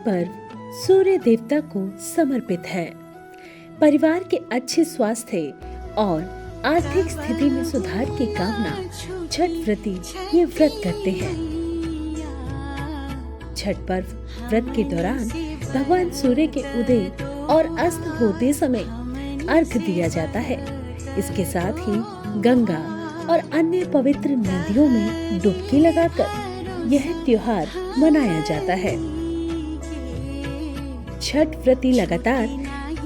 पर्व सूर्य देवता को समर्पित है। परिवार के अच्छे स्वास्थ्य और आर्थिक स्थिति में सुधार की कामना छठ व्रती ये व्रत करते हैं। छठ पर्व व्रत के दौरान भगवान सूर्य के उदय और अस्त होते समय अर्घ दिया जाता है। इसके साथ ही गंगा और अन्य पवित्र नदियों में डुबकी लगाकर यह त्योहार मनाया जाता है। छठ व्रती लगातार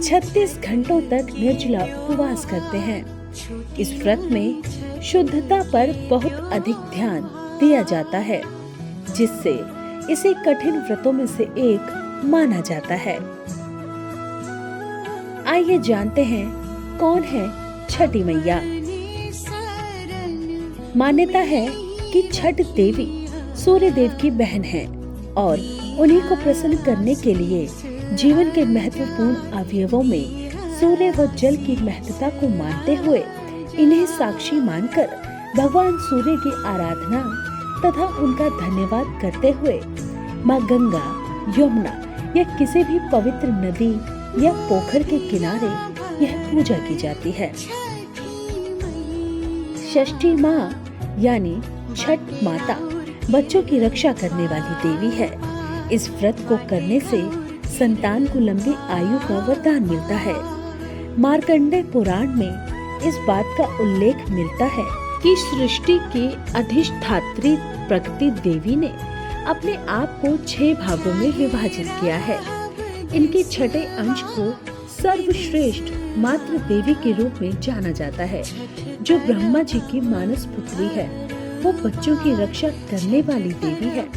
36 घंटों तक निर्जला उपवास करते हैं। इस व्रत में शुद्धता पर बहुत अधिक ध्यान दिया जाता है, जिससे इसे कठिन व्रतों में से एक माना जाता है। आइए जानते हैं कौन है छठी मैया। मान्यता है कि छठ देवी सूर्य देव की बहन है और उन्हीं को प्रसन्न करने के लिए जीवन के महत्वपूर्ण अवयवों में सूर्य व जल की महत्ता को मानते हुए इन्हें साक्षी मानकर भगवान सूर्य की आराधना तथा उनका धन्यवाद करते हुए माँ गंगा, यमुना या किसी भी पवित्र नदी या पोखर के किनारे यह पूजा की जाती है। षष्ठी माँ यानी छठ माता बच्चों की रक्षा करने वाली देवी है। इस व्रत को करने से संतान को लंबी आयु का वरदान मिलता है। मार्कंडेय पुराण में इस बात का उल्लेख मिलता है कि सृष्टि की अधिष्ठात्री प्रकृति देवी ने अपने आप को 6 भागों में विभाजित किया है। इनके छठे अंश को सर्वश्रेष्ठ मातृ देवी के रूप में जाना जाता है, जो ब्रह्मा जी की मानस पुत्री है। वो बच्चों की रक्षा करने वाली देवी है।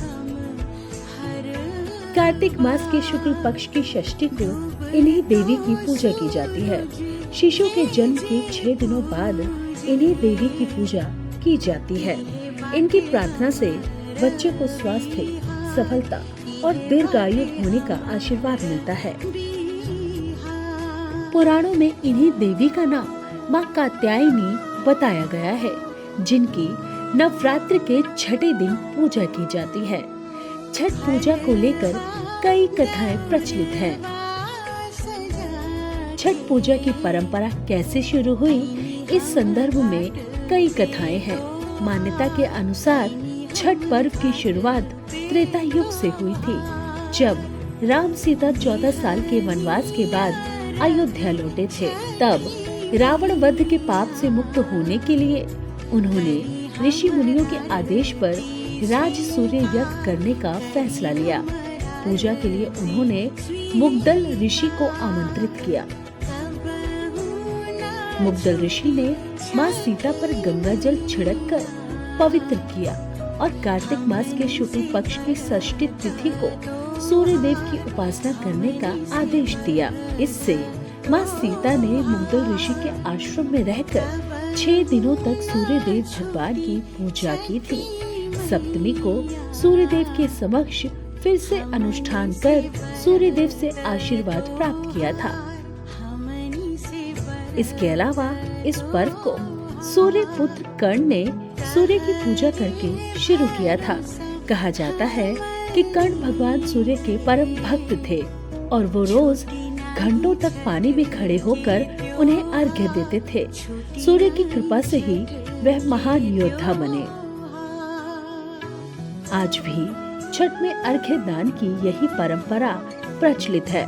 कार्तिक मास के शुक्ल पक्ष की षष्ठी को इन्हीं देवी की पूजा की जाती है। शिशु के जन्म के 6 दिनों बाद इन्हीं देवी की पूजा की जाती है। इनकी प्रार्थना से बच्चे को स्वास्थ्य, सफलता और दीर्घायु होने का आशीर्वाद मिलता है। पुराणों में इन्हीं देवी का नाम माँ कात्यायनी बताया गया है, जिनकी नवरात्र के छठे दिन पूजा की जाती है। छठ पूजा को लेकर कई कथाएं प्रचलित हैं। छठ पूजा की परंपरा कैसे शुरू हुई, इस संदर्भ में कई कथाएं हैं। मान्यता के अनुसार छठ पर्व की शुरुआत त्रेता युग से हुई थी, जब राम सीता 14 साल के वनवास के बाद अयोध्या लौटे थे। तब रावण वध के पाप से मुक्त होने के लिए उन्होंने ऋषि मुनियों के आदेश पर राज सूर्य यज्ञ करने का फैसला लिया। पूजा के लिए उन्होंने मुग्दल ऋषि को आमंत्रित किया। मुग्दल ऋषि ने माँ सीता पर गंगा जल छिड़ककर पवित्र किया और कार्तिक मास के शुक्ल पक्ष की षष्ठी तिथि को सूर्य देव की उपासना करने का आदेश दिया। इससे माँ सीता ने मुग्दल ऋषि के आश्रम में रहकर 6 दिनों तक सूर्य देव भगवान की पूजा की थी। सप्तमी को सूर्य देव के समक्ष फिर से अनुष्ठान कर सूर्य देव से आशीर्वाद प्राप्त किया था। इसके अलावा इस पर्व को सूर्य पुत्र कर्ण ने सूर्य की पूजा करके शुरू किया था। कहा जाता है कि कर्ण भगवान सूर्य के परम भक्त थे और वो रोज घंटों तक पानी में खड़े होकर उन्हें अर्घ्य देते थे। सूर्य की कृपा से ही वह महान योद्धा बने। आज भी छठ में अर्घ्य दान की यही परंपरा प्रचलित है।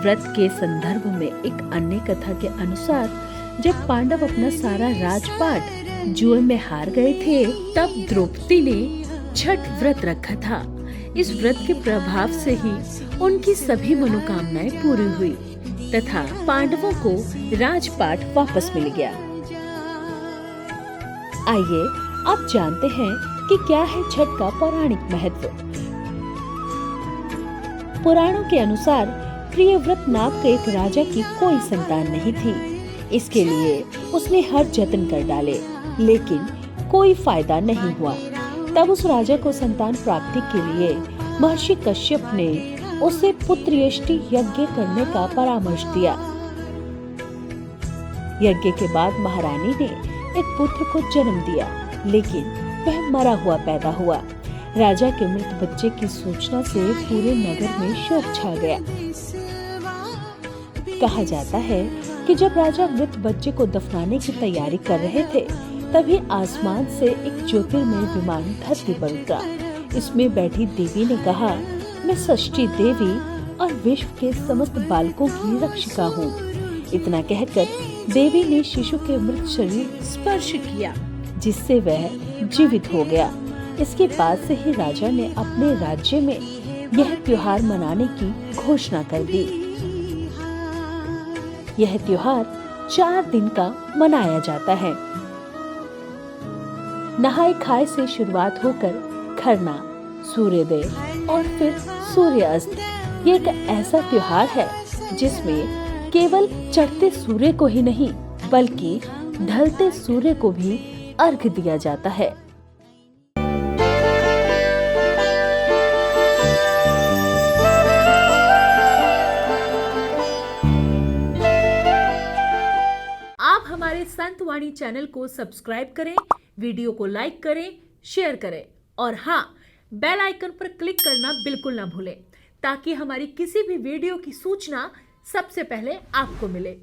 व्रत के संदर्भ में एक अन्य कथा के अनुसार जब पांडव अपना सारा राजपाट जुए में हार गए थे, तब द्रौपदी ने छठ व्रत रखा था। इस व्रत के प्रभाव से ही उनकी सभी मनोकामनाएं पूरी हुई तथा पांडवों को राजपाट वापस मिल गया। आइए अब जानते हैं कि क्या है छठ का पौराणिक महत्व। पुराणों के अनुसार प्रियव्रत नाम के एक राजा की कोई संतान नहीं थी। इसके लिए उसने हर जतन कर डाले, लेकिन कोई फायदा नहीं हुआ। तब उस राजा को संतान प्राप्ति के लिए महर्षि कश्यप ने उसे पुत्रयष्टि यज्ञ करने का परामर्श दिया। यज्ञ के बाद महारानी ने एक पुत्र को जन्म दिया, लेकिन वह मरा हुआ पैदा हुआ। राजा के मृत बच्चे की सूचना से पूरे नगर में शोक छा गया। कहा जाता है कि जब राजा मृत बच्चे को दफनाने की तैयारी कर रहे थे, तभी आसमान से एक ज्योतिर्मय विमान धरती पर उतरा। इसमें बैठी देवी ने कहा, मैं षष्ठी देवी और विश्व के समस्त बालकों की रक्षिका हूँ। इतना कहकर देवी ने शिशु के मृत शरीर स्पर्श किया, जिससे वह जीवित हो गया। इसके बाद से ही राजा ने अपने राज्य में यह त्योहार मनाने की घोषणा कर दी। यह त्योहार 4 दिन का मनाया जाता है। नहाय खाए से शुरुआत होकर खरना, सूर्योदय और फिर सूर्यास्त, ये एक ऐसा त्योहार है जिसमें केवल चढ़ते सूर्य को ही नहीं बल्कि ढलते सूर्य को भी अर्घ दिया जाता है। आप हमारे संत वाणी चैनल को सब्सक्राइब करें, वीडियो को लाइक करें, शेयर करें और हाँ, बेल आइकन पर क्लिक करना बिल्कुल ना भूलें, ताकि हमारी किसी भी वीडियो की सूचना सबसे पहले आपको मिले।